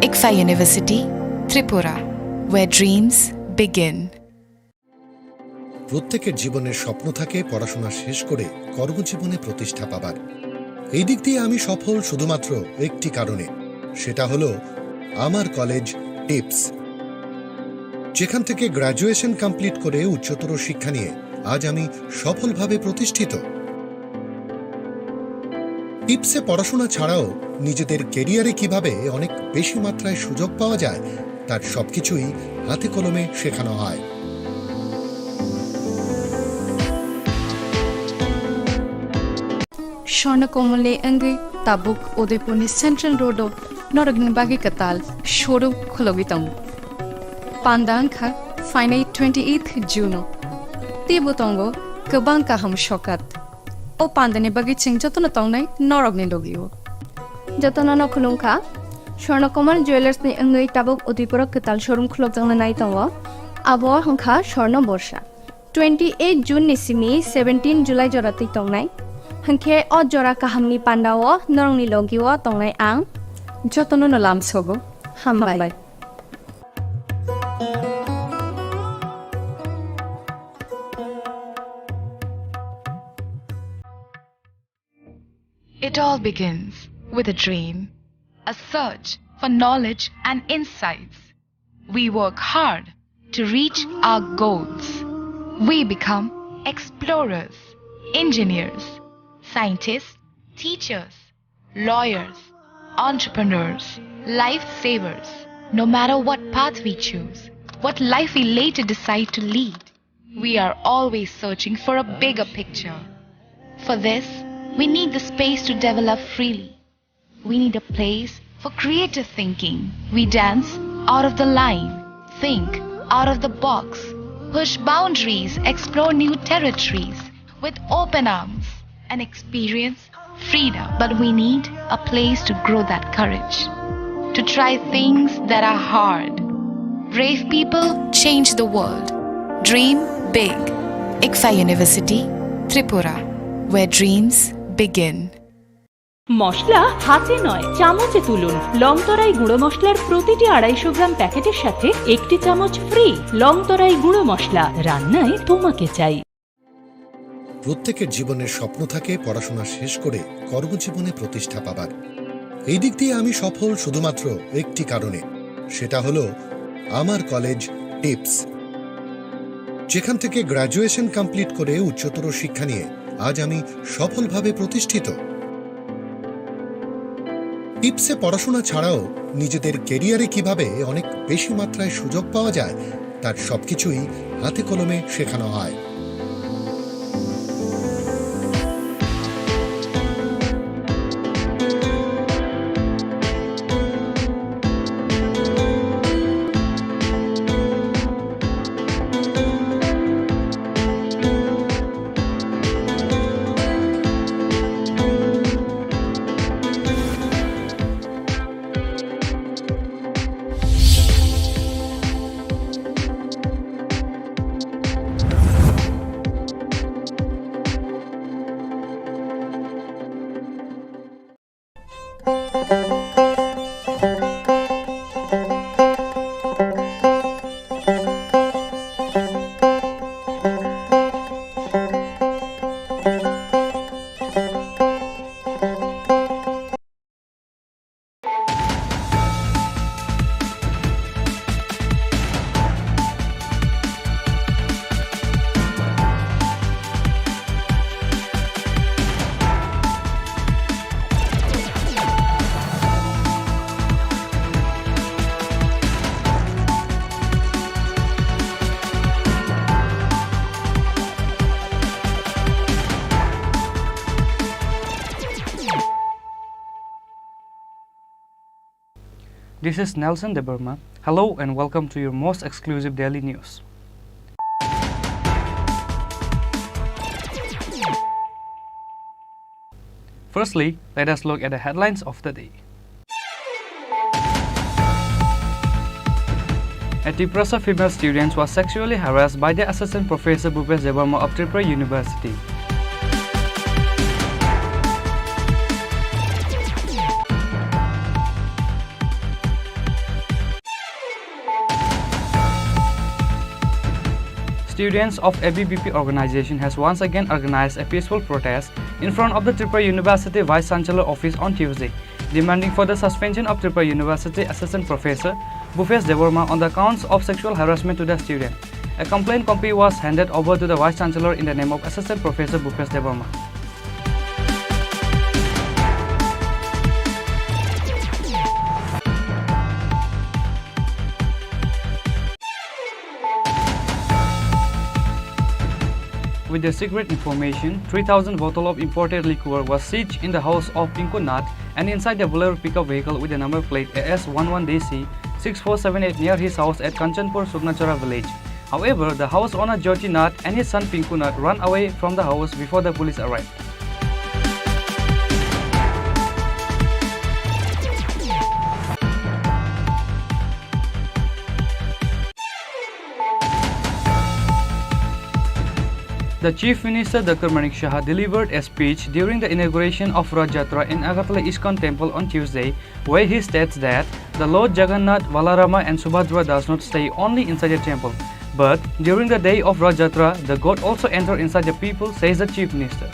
ICFA University, Tripura, where dreams begin. প্রত্যেকের জীবনের স্বপ্ন থাকে পড়াশোনা শেষ করে কর্মজীবনে প্রতিষ্ঠা পাবার। এই দিক দিয়ে আমি সফল শুধুমাত্র একটি কারণে, সেটা হলো আমার কলেজ টিপস, যেখান থেকে গ্র্যাজুয়েশন কমপ্লিট করে উচ্চতর শিক্ষা নিয়ে আজ আমি সফলভাবে প্রতিষ্ঠিত। টিপসে পড়াশোনা ছাড়াও নিজেদের কেরিয়ারে কিভাবে অনেক বেশি মাত্রায় সুযোগ পাওয়া যায় তার সবকিছুই হাতে কলমে শেখানো হয়। Shornakomale Angi Tabuk Udaipurni Central Road Noragni Bagi Katal Shoru Khologitam Pandanka Finite 28th June Tibutongo Kabanka Ham Shokat O Pandane Bagi Ching Jotona Tongnai Noragni Logio Jotona no Kulunka Shornakomal Jewelers ni Angi Tabuk Udaipura Katal Showroom Khulokjang Naitango Abo Hongka Shorna Borsha 28 June Nisimi 17 July Jorati Tongnai Hanke o jora kahamni pandao norongni logiwo tongnai ang Jotono no lamsogo hambai. It all begins with a dream, a search for knowledge and insights. We work hard to reach our goals. We become explorers, engineers, scientists, teachers, lawyers, entrepreneurs, lifesavers. No matter what path we choose, what life we later decide to lead, we are always searching for a bigger picture. For this, we need the space to develop freely. We need a place for creative thinking. We dance out of the line, think out of the box, push boundaries, explore new territories with open arms and experience freedom. But we need a place to grow that courage, to try things that are hard. Brave people change the world. Dream big. ICFA University, Tripura, where dreams begin. মশলা হাতে নয় চামচে তুলুন। লংতরাই গুঁড়ো মশলার প্রতিটি 250 গ্রাম প্যাকেটের সাথে একটি চামচ ফ্রি। লংতরাই গুঁড়ো মশলা, রান্নায় তোমাকে চাই। প্রত্যেকের জীবনের স্বপ্ন থাকে পড়াশোনা শেষ করে কর্মজীবনে প্রতিষ্ঠা পাবার। এই দিক দিয়ে আমি সফল শুধুমাত্র একটি কারণে, সেটা হলো আমার কলেজ টিপস, যেখান থেকে গ্র্যাজুয়েশন কমপ্লিট করে উচ্চতর শিক্ষা নিয়ে আজ আমি সফলভাবে প্রতিষ্ঠিত। টিপসে পড়াশোনা ছাড়াও নিজেদের কেরিয়ারে কিভাবে অনেক বেশি মাত্রায় সুযোগ পাওয়া যায় তার সবকিছুই হাতে কলমে শেখানো হয়। This is Nelson Deberma. Hello and welcome to your most exclusive daily news. Firstly, let us look at the headlines of the day. A Tripura female student was sexually harassed by the assistant professor Bhupesh Debarma of Tripura University. students of ABVP organization has once again organized a peaceful protest in front of the Tripura University Vice Chancellor office on Tuesday, demanding for the suspension of Tripura University Assistant Professor Bhupesh Devarma on the counts of sexual harassment to the student. A complaint copy was handed over to the Vice Chancellor in the name of Assistant Professor Bhupesh Devarma. With the secret information, 3,000 bottles of imported liquor was seized in the house of Pinku Nath and inside the Bolero pickup vehicle with the number plate AS11DC 6478 near his house at Kanchanpur, Sugnachara village. However, the house owner Jyoti Nath and his son Pinku Nath ran away from the house before the police arrived. The Chief Minister Dr. Manik Shah delivered a speech during the inauguration of Rath Yatra in Agartala ISKCON Temple on Tuesday, where he states that the Lord Jagannath, Balarama and Subhadra does not stay only inside the temple, but during the day of Rath Yatra, the God also enters inside the people, says the Chief Minister.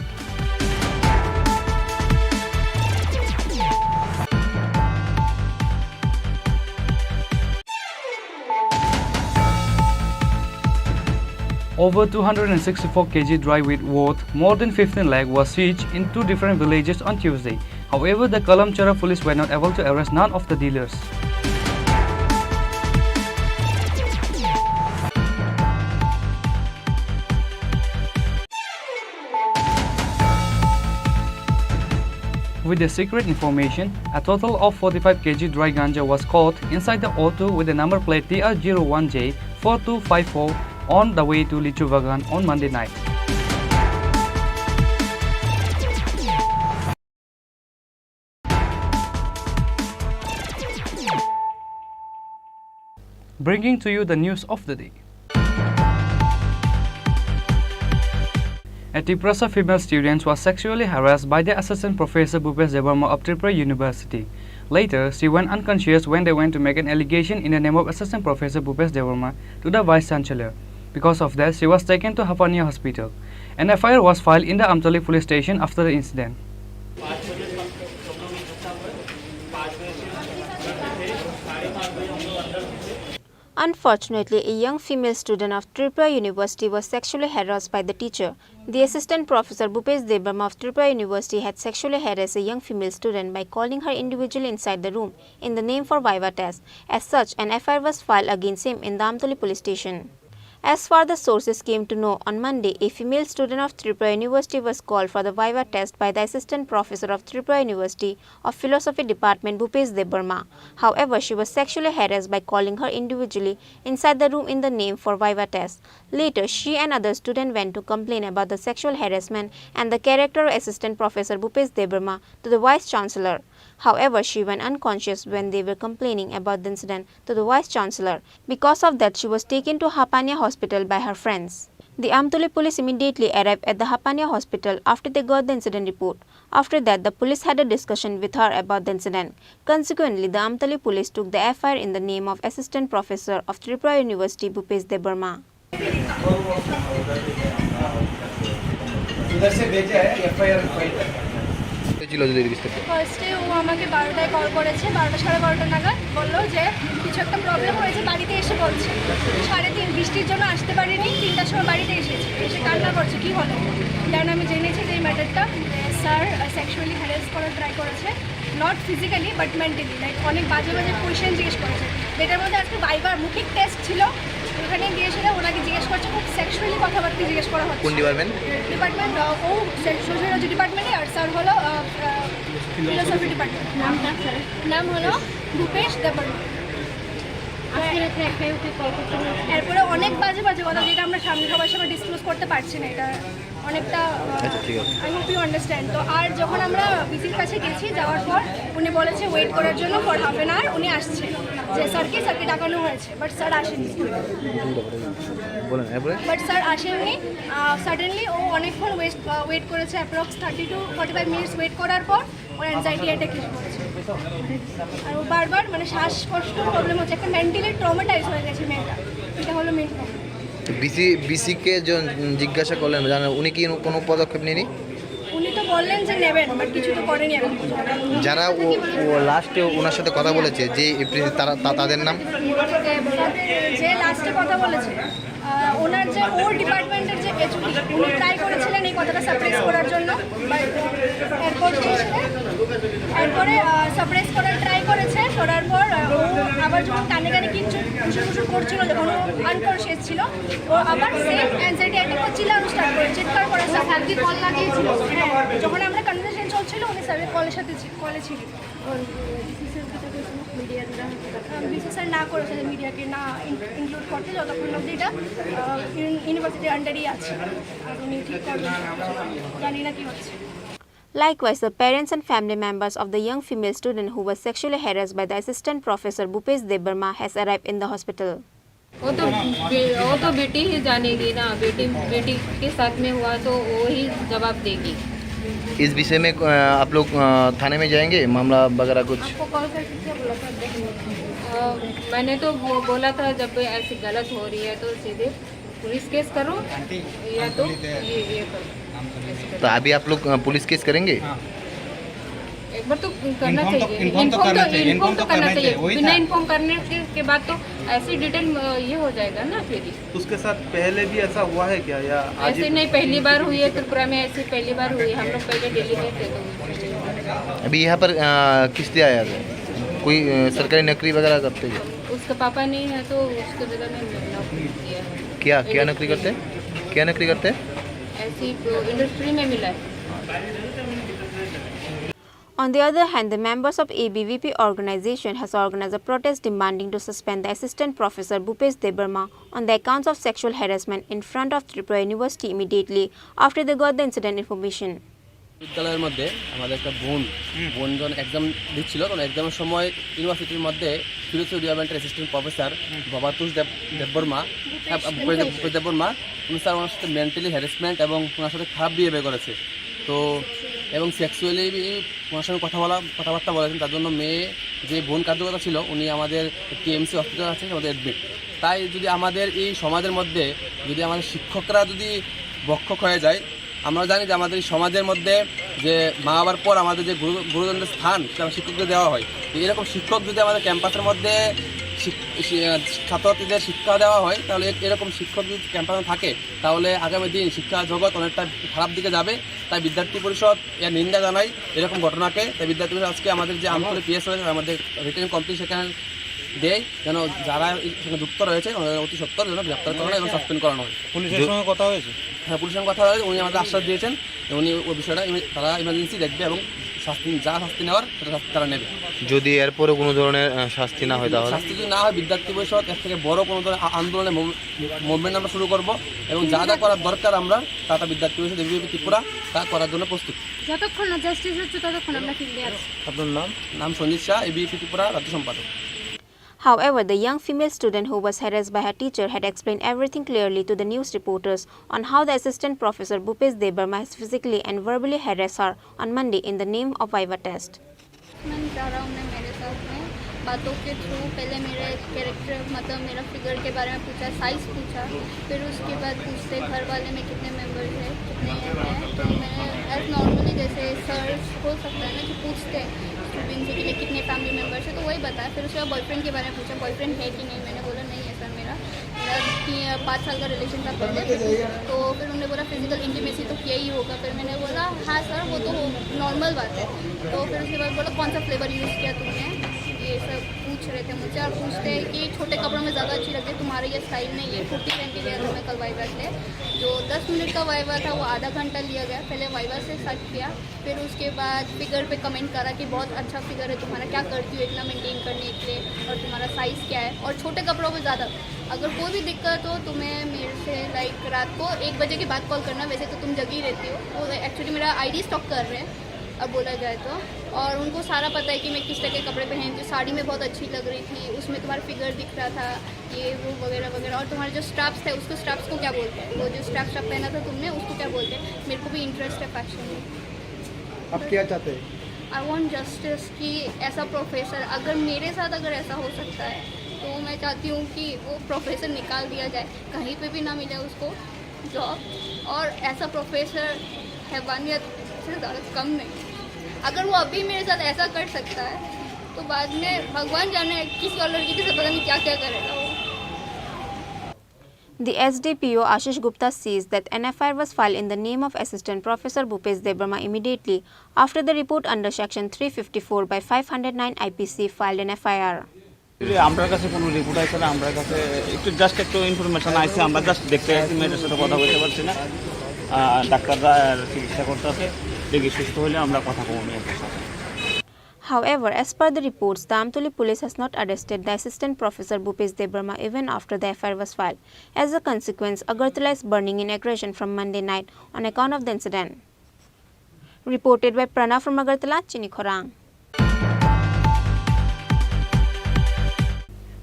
Over 264 kg dry wheat worth more than 15 lakh was seized in two different villages on Tuesday. However, the Kalamchara police were not able to arrest none of the dealers. With the secret information, a total of 45 kg dry ganja was caught inside the auto with the number plate TR01J4254 on the way to Lichu Bagan on Monday night. Bringing to you the news of the day. A Tripura female student was sexually harassed by the assistant professor Bhupesh Devarma of Tripura University. Later, she went unconscious when they went to make an allegation in the name of assistant professor Bhupesh Devarma to the vice chancellor. Because of that, she was taken to Hapania Hospital. An FIR was filed in the Amtali police station after the incident. Unfortunately, a young female student of Tripura University was sexually harassed by the teacher. The assistant professor Bhupesh Devarma of Tripura University had sexually harassed a young female student by calling her individually inside the room in the name for Viva test. As such, an FIR was filed against him in the Amtali police station. As far the sources came to know, on Monday, a female student of Tripura University was called for the Viva test by the assistant professor of Tripura University of Philosophy Department Bhupesh Devarma. However, she was sexually harassed by calling her individually inside the room in the name for Viva test. Later, she and other students went to complain about the sexual harassment and the character of assistant professor Bhupesh Devarma to the vice chancellor. However, she went unconscious when they were complaining about the incident to the vice chancellor. Because of that, she was taken to Hapania Hospital by her friends. The Amtoli police immediately arrived at the Hapania Hospital after they got the incident report. After that, the police had a discussion with her about the incident. Consequently, the Amtoli police took the FIR in the name of assistant professor of Tripura University Bhupesh Devarma. ফার্স্টে ও আমাকে 12টায় call করেছে, 12টা সাড়ে 12টা নাগাদ বললো যে কিছু একটা problem হয়েছে, বাড়িতে এসে বলছে। 3:30 বৃষ্টির জন্য আসতে পারিনি, 3টার সময় বাড়িতে এসেছে, এসে কান্না করছে কী হলো। দেন আমি জেনেছি যে এই ম্যাটারটা স্যার সেক্সুয়ালি হ্যারাস করার ট্রাই করেছে, not physically but mentally, like অনেক বাজে বাজে কোয়েশ্চেন জিজ্ঞেস করেছে। যেটার মধ্যে আজকে ভাইবার মৌখিক টেস্ট ছিল, ওখানে গিয়েছিল ওনাকে জিজ্ঞেস করছে, খুব সেক্সুয়ালি কথাবার্তা জিজ্ঞেস করা হচ্ছে। কোন ডিপার্টমেন্ট? ডিপার্টমেন্ট ও সোশিওলজি ডিপার্টমেন্টে, আর স্যার হলো ফিলোসফি ডিপার্টমেন্ট। নাম হলো ভূপেশ দেববর্মা। এরপরে অনেক বাজে বাজে কথা, যেটা আমরা সামনে সবার সামনে ডিসক্লোজ করতে পারছি না, এটা অনেকটা আই হোপ ইউ আন্ডারস্ট্যান্ড। তো আর যখন আমরা বিসির কাছে গেছি, যাওয়ার পর উনি বলেছে ওয়েট করার জন্য ফর হাফ অ্যান আওয়ার, উনি আসছে, যে স্যারকে ডাকানো হয়েছে, বাট স্যার আসেনি। বাট স্যার আসেননি। সাডেনলি ও অনেকক্ষণ ওয়েট করেছে, অ্যাপ্রক্স 30 to 45 মিনিটস ওয়েট করার পর ওর অ্যাংজাইটি অ্যাটাক এসে পড়েছে। আর ও বারবার মানে শ্বাসকষ্ট প্রবলেম হচ্ছে, একটা মেন্টালি ট্রমাটাইজ হয়ে গেছে মেয়েটা, এটা হলো মেন প্রবলেম। তো বিসিকে জিজ্ঞাসা করলেন জানেন উনি কি কোনো পদক্ষেপ নেয়নি? উনি তো বললেন যে নেবেন, বাট কিছু তো করেনি এখন। যারা ও লাস্টে ওনার সাথে কথা বলেছে যে তারা তাদের নাম যে লাস্টে কথা বলেছে ওনার যে ওর ডিপার্টমেন্টের যে এইচওডি উনি ট্রাই করেছিলেন এই কথাটা সাপ্রেস করার জন্য, এরপরে সাপ্রেস করার ট্রাই করেছে, করার পর ও আবার যখন কানে কানে কিছু কুসুর করছিল, যখন ও আনকনসিয়াস ছিল, ও আবার সেম অ্যাংজাইটি অ্যাটাক ও চিল্লানো স্টার্ট করে, চিৎকার করে স্যারকে কল লাগিয়েছিল। যখন আমরা কনভারসেশন চলছিল উনি স্যারের কলের সাথে কলে ছিলেন। বিশেষ না করেছে মিডিয়াকে না ইনক্লুড করতে, যতক্ষণ অব্দি এটা ইউনিভার্সিটির আন্ডারই আছে, আর উনি ঠিক করবেন জানি না কি হচ্ছে। Likewise, the parents and family members of the young female student who was sexually harassed by the assistant professor Bhupesh Debarma has arrived in the hospital. वो तो बेटी ही जानेगी ना, बेटी के साथ में हुआ तो वो ही जवाब देगी। इस विषय में आप लोग थाने में जाएंगे, मामला वगैरह कुछ? आपको कॉल करके क्या बोला था? मैंने तो बोला था जब ऐसी गलत हो रही है तो सीधे पुलिस केस करो या तो ये करो। तो अभी आप लोग पुलिस केस करेंगे? एक बार तो करना चाहिए, इन्फॉर्म तो करना चाहिए। बिना इन्फॉर्म करने के बाद तो ऐसी डिटेल ये हो जाएगा ना फिर। उसके साथ पहले भी ऐसा हुआ है क्या या ऐसे नहीं, पहली बार हुई है त्रिपुरा में, ऐसी पहली बार हुई। हम लोग पहले दिल्ली में थे तो अभी यहाँ पर किस लिए आया था? कोई सरकारी नौकरी वगैरह करते हैं? उसका पापा नहीं है तो उसके जगह में नौकरी किया है। क्या नौकरी करते हैं? क्या नौकरी करते हैं? ऐसी इंडस्ट्री में मिला है। On the other hand, the members of ABVP organization has organized a protest demanding to suspend the assistant professor Bhupesh Debarma on the accounts of sexual harassment in front of Tripura University immediately after they got the incident information. বিদ্যালয়ের মধ্যে আমাদের একটা বোন যখন exam দিচ্ছিল, তখন এক্সামের সময় ইউনিভার্সিটির মধ্যে ফিলোসফি ডিপার্টমেন্টের অ্যাসিস্ট্যান্ট প্রফেসর ভূপেশ দেববর্মা উনি স্যার ওনার সাথে মেন্টালি হ্যারাসমেন্ট এবং ওনার সাথে খারাপ বিহেভিয়ার করেছে। তো এবং সেক্সুয়ালি ওনার সঙ্গে কথাবার্তা বলেছেন, তার জন্য মেয়ে যে বোন কার্যকর্তা ছিল উনি আমাদের টিএমসি হসপিটাল আছে আমাদের অ্যাডমিট। তাই যদি আমাদের এই সমাজের মধ্যে যদি আমাদের শিক্ষকরা যদি বক্ষক হয়ে যায়, আমরা জানি যে আমাদের এই সমাজের মধ্যে যে মা বাবার পর আমাদের যে গুরুজনদের স্থান সেটা শিক্ষকদের দেওয়া হয়। এরকম শিক্ষক যদি আমাদের ক্যাম্পাসের মধ্যে ছাত্রছাত্রীদের শিক্ষা দেওয়া হয়, তাহলে এরকম শিক্ষক যদি ক্যাম্পাসে থাকে তাহলে আগামী দিন শিক্ষা জগৎ অনেকটা খারাপ দিকে যাবে। তাই বিদ্যার্থী পরিষদ এর নিন্দা জানায় এরকম ঘটনাকে। তাই বিদ্যার্থী পরিষদ আজকে আমাদের যে আন্তর্জাতিক পিএস রয়েছে আমাদের রিটেন কমপ্লিট সেখানে দেয়, যেন যারা সেখানে যুক্ত রয়েছে অতি সত্তর যেন গ্রেপ্তার করানো এবং সাসপেন্ড করানো হয়। পুলিশের সঙ্গে কথা হয়েছে? হ্যাঁ, পুলিশের সঙ্গে কথা হয়েছে। উনি আমাদের আশ্বাস দিয়েছেন উনি ওই বিষয়টা তারা ইমার্জেন্সি দেখবে এবং শাস্তি নেওয়ার সেটা তারা নেবে। যদি এরপরে কোনো ধরনের শাস্তি না হয় তাহলে? শাস্তি যদি না হয় বিদ্যার্থী পরিষদ এর থেকে বড় কোনো ধরনের আন্দোলনের মুভমেন্ট আমরা শুরু করব এবং যা যা করার দরকার আমরা তা বিদ্যার্থী পরিষদ এবিভিপি ত্রিপুরা তা করার জন্য প্রস্তুত। যতক্ষণ না জাস্টিস হচ্ছে ততক্ষণ আমরা ফিরে আছি। আপনার নাম সঞ্জিত শাহ, এবিভিপি ত্রিপুরা রাজ্য সম্পাদক। However, the young female student who was harassed by her teacher had explained everything clearly to the news reporters on how the assistant professor Bhupesh Debarma has physically and verbally harassed her on Monday in the name of Viva test. बातों के through पहले मेरे character मतलब मेरा figure के बारे में पूछा, साइज़ पूछा, फिर उसके बाद पूछते घर वाले में कितने मेंबर्स हैं, कितने हैं। तो मैंने एज नॉर्मली जैसे सर्च हो सकता है ना कि पूछते हैं स्टूडेंट्स के लिए कितने फैमिली मेम्बर्स है, तो वही बताया। फिर उसके बाद बॉयफ्रेंड के बारे में पूछा, बॉयफ्रेंड है कि नहीं। मैंने बोला नहीं है सर, मेरा 5 साल का रिलेशन था पहले। तो फिर उन्होंने बोला फिजिकल इंटीमेसी तो किया ही होगा। फिर मैंने बोला हाँ सर वो तो नॉर्मल बात है। तो फिर उसके बाद बोला कौन सा फ्लेवर यूज़ किया तुमने, ये सब पूछ रहे थे मुझे। और पूछते हैं कि छोटे कपड़ों में ज़्यादा अच्छी लगती है, तुम्हारा ये स्टाइल नहीं है। कुर्ती पहन के गया था मैं कल वाइवा से, जो 10 मिनट का वाइवा था वो आधा घंटा लिया गया। पहले वाइवा से स्टार्ट किया, फिर उसके बाद फिगर पे कमेंट करा कि बहुत अच्छा फिगर है तुम्हारा, क्या करती हो इतना मेंटेन करने के लिए, और तुम्हारा साइज़ क्या है। और छोटे कपड़ों में ज़्यादा, अगर कोई भी दिक्कत हो तुम्हें मेरे से लाइक रात को 1 बजे के बाद कॉल करना। वैसे तो तुम जगी रहती हो, वो एक्चुअली मेरा आईडी स्टॉक कर रहे हैं अब बोला जाए तो। और उनको सारा पता है कि मैं किस तरह के कपड़े पहनती हूँ, साड़ी में बहुत अच्छी लग रही थी, उसमें तुम्हारा फिगर दिख रहा था, ये वो वगैरह वगैरह। और तुम्हारे जो स्ट्रैप्स थे उसको स्ट्रैप्स को क्या बोलते हैं, वो जो स्ट्रैप पहना था तुमने उसको क्या बोलते हैं। मेरे को भी इंटरेस्ट है फैशन में। आप क्या चाहते हैं? आई वॉन्ट जस्टिस कि ऐसा प्रोफेसर अगर मेरे साथ अगर ऐसा हो सकता है तो मैं चाहती हूँ कि वो प्रोफेसर निकाल दिया जाए, कहीं पे भी ना मिले उसको जॉब। और ऐसा प्रोफेसर हैवानियत से ज़्यादा कम नहीं। अगर वो अभी मेरे साथ ऐसा कर सकता है तो बाद में भगवान जाने किसी और लड़की के साथ पता नहीं क्या क्या करेगा वो। The SDPO Ashish Gupta says that an FIR was filed in the name of Assistant Professor Bhupesh Debarma immediately after the report under Section 354 by 509 IPC filed an FIR. আমরা কাছে কোনো রিপোর্ট আছে না, আমরা কাছে একটু জাস্ট একটু information আছে, আমরা জাস্ট দেখতে আসছি, মেয়েটার সাথে কথা বলতে পারছি না, ডাক্তাররা চিকিৎসা করতেছে, দেখি সুস্থ হলে আমরা কথা বলবো মেয়েটার সাথে। However, as per the reports, the Amtoli police has not arrested the Assistant Professor Bhupesh Debarma even after the FIR was filed. As a consequence, Agartala is burning in aggression from Monday night on account of the incident. Reported by Pranav from Agartala, Chini Khorang.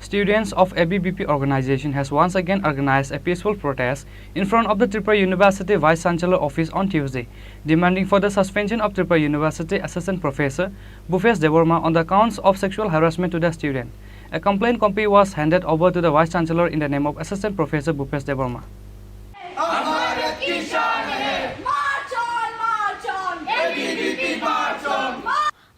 Students of ABVP organization has once again organized a peaceful protest in front of the Tripura University Vice Chancellor office on Tuesday, demanding for the suspension of Tripura University Assistant Professor Bhupesh Debarma on the counts of sexual harassment to the student. A complaint copy was handed over to the Vice Chancellor in the name of Assistant Professor Bhupesh Debarma.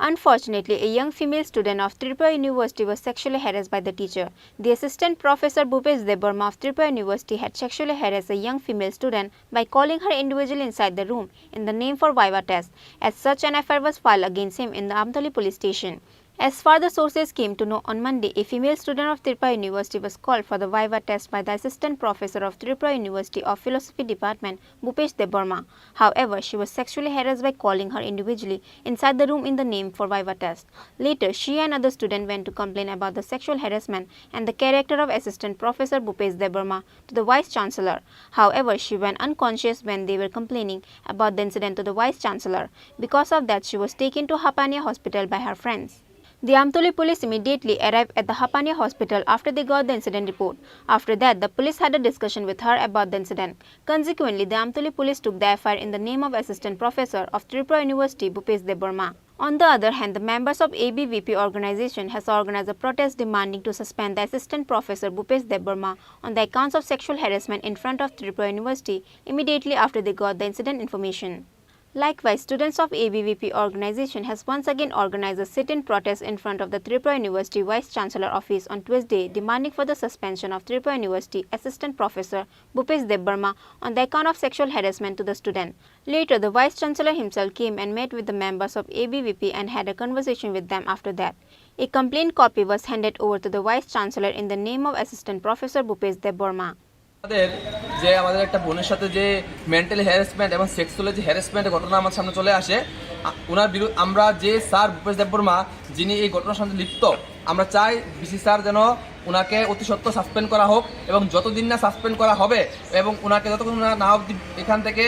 Unfortunately, a young female student of Tripura University was sexually harassed by the teacher. The Assistant Professor Bhupesh Debarma of Tripura University had sexually harassed a young female student by calling her individually inside the room in the name for Viva test. As such, an FIR was filed against him in the Amtoli police station. As far the sources came to know, on Monday, a female student of Tripura University was called for the Viva test by the Assistant Professor of Tripura University of Philosophy Department, Bhupesh Debarma. However, she was sexually harassed by calling her individually inside the room in the name for Viva test. Later, she and other students went to complain about the sexual harassment and the character of Assistant Professor Bhupesh Debarma to the Vice Chancellor. However, she went unconscious when they were complaining about the incident to the Vice Chancellor. Because of that, she was taken to Hapania Hospital by her friends. The Amtoli police immediately arrived at the Hapania hospital after they got the incident report. After that, the police had a discussion with her about the incident. Consequently, the Amtoli police took the FIR in the name of Assistant Professor of Tripura University Bhupesh Debarma. On the other hand, the members of ABVP organization has organized a protest demanding to suspend the Assistant Professor Bhupesh Debarma on the accounts of sexual harassment in front of Tripura University immediately after they got the incident information. Likewise, students of ABVP organization has once again organized a sit-in protest in front of the Tripura University Vice Chancellor office on Tuesday, demanding for the suspension of Tripura University Assistant Professor Bhupesh Debarma on the account of sexual harassment to the student. Later, the Vice Chancellor himself came and met with the members of ABVP and had a conversation with them after that. A complaint copy was handed over to the Vice Chancellor in the name of Assistant Professor Bhupesh Debarma. আমাদের একটা বোনের সাথে যে mentally harassment এবং sexual যে হ্যারাসমেন্টের ঘটনা আমার সামনে চলে আসে, ওনার বিরুদ্ধে আমরা যে স্যার ভূপেশ দেববর্মা যিনি এই ঘটনার সাথে লিপ্ত, আমরা চাই বিসি স্যার যেন ওনাকে অতি সত্ত্বর সাসপেন্ড করা হোক এবং যতদিন না সাসপেন্ড করা হবে এবং ওনাকে যতক্ষণ না অবধি এখান থেকে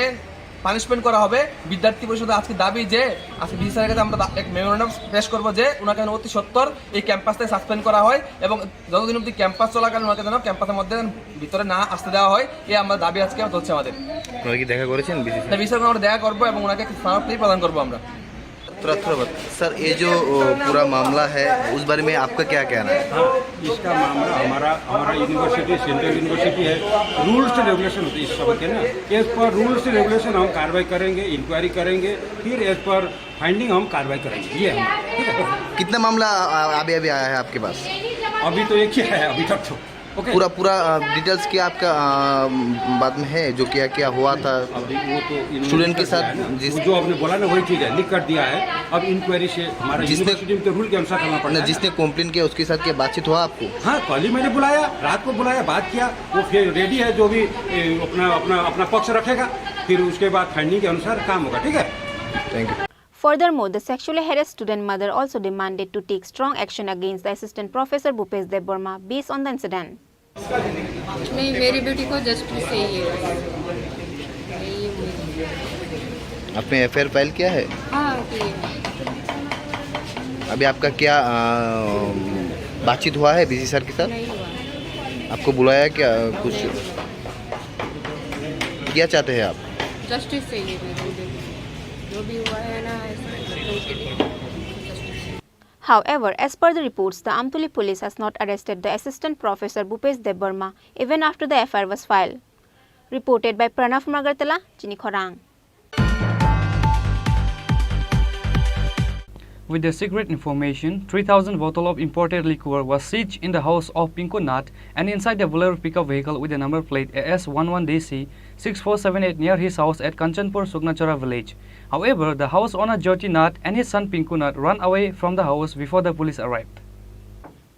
পানিশমেন্ট করা হবে। বিদ্যার্থী পরিষদের আজকে দাবি যে আজকে বিসি স্যারের কাছে আমরা এক মেমোরেন্ডাম পেশ করবো যে ওনাকে অতি সত্ত্বর এই ক্যাম্পাস থেকে সাসপেন্ড করা হয় এবং যতদিন অবধি ক্যাম্পাস চলাকালীন ওনাকে যেন ক্যাম্পাসের মধ্যে ভিতরে না আসতে দেওয়া হয়, এই আমরা দাবি আজকে হচ্ছে আমাদের। আপনারা কি দেখা করেছেন বিসি স্যার? আমরা দেখা করবো এবং ওনাকে স্মারকলিপি প্রদান করবো আমরা। सर, ये जो पूरा मामला है उस बारे में आपका क्या कहना है? हाँ, इसका मामला हमारा यूनिवर्सिटी सेंट्रल यूनिवर्सिटी है, रूल्स एंड रेगुलेशन होती है इस सब के ना। As per rules and regulation हम कार्रवाई करेंगे, इंक्वायरी करेंगे, फिर एज पर फाइंडिंग हम कार्रवाई करेंगे। ये हम ठीक है। कितना मामला अभी आया है आपके पास? अभी तो एक ही है अभी तक तो। Okay. पूरा डिटेल्स क्या आपका बाद में है जो क्या हुआ था अभी वो तो स्टूडेंट के साथ जो आपने बोला ना वही चीज़ है, लिख कर दिया है। अब इंक्वायरी से हमारा यूनिवर्सिटी में रूल के अनुसार करना पड़ता है। जिसने कंप्लेन किया उसके साथ क्या बातचीत हुआ आपको? हाँ, कल ही मैंने बुलाया, रात को बुलाया, बात किया, वो फिर रेडी है, जो भी अपना पक्ष रखेगा, फिर उसके बाद फाइंडिंग के अनुसार काम होगा। ठीक है, thank you. Furthermore, the sexually harassed student mother also demanded to take strong action against the Assistant Professor Bhupesh Debarma based on the incident. नहीं, मेरी बेटी को जस्टिस चाहिए। आपने एफआईआर फाइल किया है? हाँ, अभी आपका क्या बातचीत हुआ है बीसी सर के साथ? नहीं हुआ। आपको बुलाया क्या? कुछ क्या चाहते हैं आप? जस्टिस चाहिए, जो भी हुआ है ना, However, as per the reports, the Amtuli police has not arrested the assistant professor Bhupesh Debbarma even after the FIR was filed. Reported by Pranav from Agartala, Chini Khorang. With the secret information, 3,000 bottles of imported liquor was seized in the house of Pinku Nath and inside the Bolero pickup vehicle with the number plate AS11DC 6478 near his house at Kanchanpur, Sugnachara village. However, the house owner Jyoti Nath and his son Pinku Nath ran away from the house before the police arrived.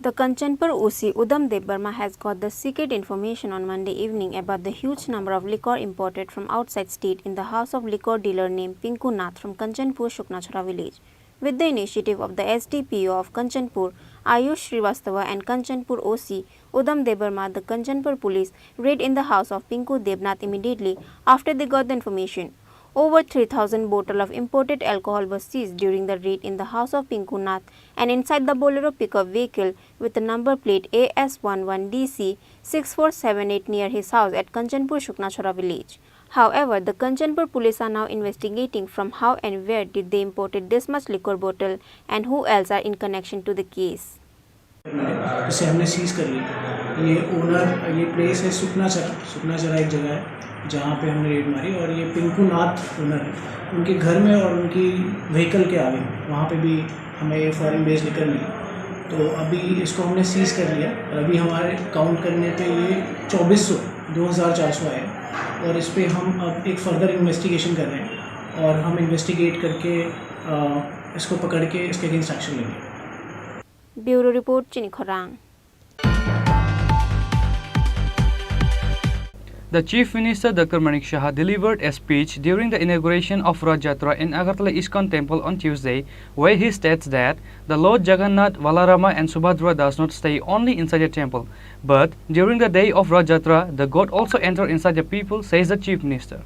The Kanchanpur OC Udam Debbarma has got the secret information on Monday evening about the huge number of liquor imported from outside state in the house of liquor dealer named Pinku Nath from Kanchanpur, Sugnachara village. With the initiative of the SDPO of Kanchanpur, Ayush Srivastava and Kanchanpur OC Udam Debbarma, the Kanchanpur police raid in the house of Pinku Debnath immediately after they got the information. Over 3,000 bottles of imported alcohol was seized during the raid in the house of Pinku Nath and inside the Bolero pickup vehicle with the number plate AS11DC 6478 near his house at Kanchanpur, Sugnachara village. However, the Kanchanpur police are now investigating from how and where did they imported this much liquor bottle and who else are in connection to the case. इसे हमने seize कर लिया। ये owner, ये place है सुखनाचरा एक जगह है जहाँ पे हमने रेड मारी और ये पिंकू नाथ ओनर है। उनके घर में और उनकी व्हीकल के आगे वहाँ पे भी हमें फॉरेन बेस्ड लिकर मिली, तो अभी इसको हमने सीज कर लिया और अभी हमारे काउंट करने पे ये 2400 आए और इस पर हम अब एक फर्दर इन्वेस्टिगेशन कर रहे हैं और हम इन्वेस्टिगेट करके इसको पकड़ के इसके अगेंस्ट एक्शन लेंगे। Bureau Report, Chini Khorang. The Chief Minister Dr. Manik Shah delivered a speech during the inauguration of Rath Yatra in Agartala ISKCON Temple on Tuesday, where he states that the Lord Jagannath, Balarama and Subhadra does not stay only inside the temple, but during the day of Rath Yatra, the God also enters inside the people, says the Chief Minister.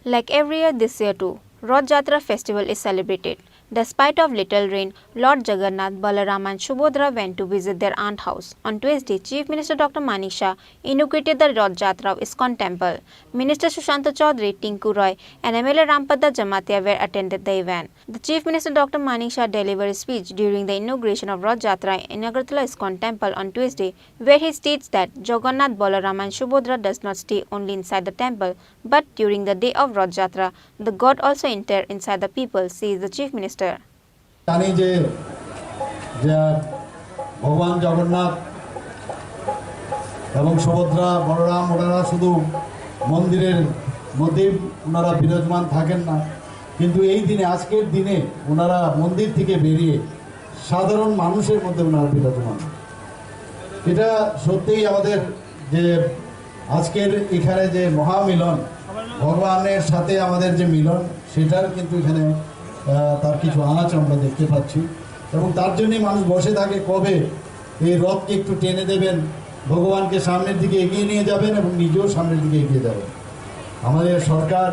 Like every year this year too, Rath Yatra festival is celebrated. Despite of little rain, Lord Jagannath, Balarama and Subhadra went to visit their aunt house. On Tuesday, Chief Minister Dr. Manik Shah inaugurated the Rath Yatra of ISKCON Temple. Minister Sushanta Chaudhary, Tinku Roy and MLA Rampada Jamatia were attended the event. The Chief Minister Dr. Manik Shah delivered a speech during the inauguration of Rath Yatra in Agartala ISKCON Temple on Tuesday, where he states that Jagannath, Balarama and Subhadra does not stay only inside the temple, but during the day of Rath Yatra, the God also enters inside the people, says the Chief Minister. জানি যে ভগবান জগন্নাথ এবং সুভদ্রা বলরাম ওনারা শুধু মন্দিরের মধ্যেই ওনারা বিরাজমান থাকেন না, কিন্তু এই দিনে আজকের দিনে ওনারা মন্দির থেকে বেরিয়ে সাধারণ মানুষের মধ্যে ওনারা বিরাজমান। এটা সত্যিই আমাদের যে আজকের এখানে যে মহামিলন, ভগবানের সাথে আমাদের যে মিলন, সেটার কিন্তু এখানে তার কিছু আঁচ আমরা দেখতে পাচ্ছি এবং তার জন্যই মানুষ বসে থাকে কবে এই রথকে একটু টেনে দেবেন, ভগবানকে সামনের দিকে এগিয়ে নিয়ে যাবেন এবং নিজেও সামনের দিকে এগিয়ে যাবেন। আমাদের সরকার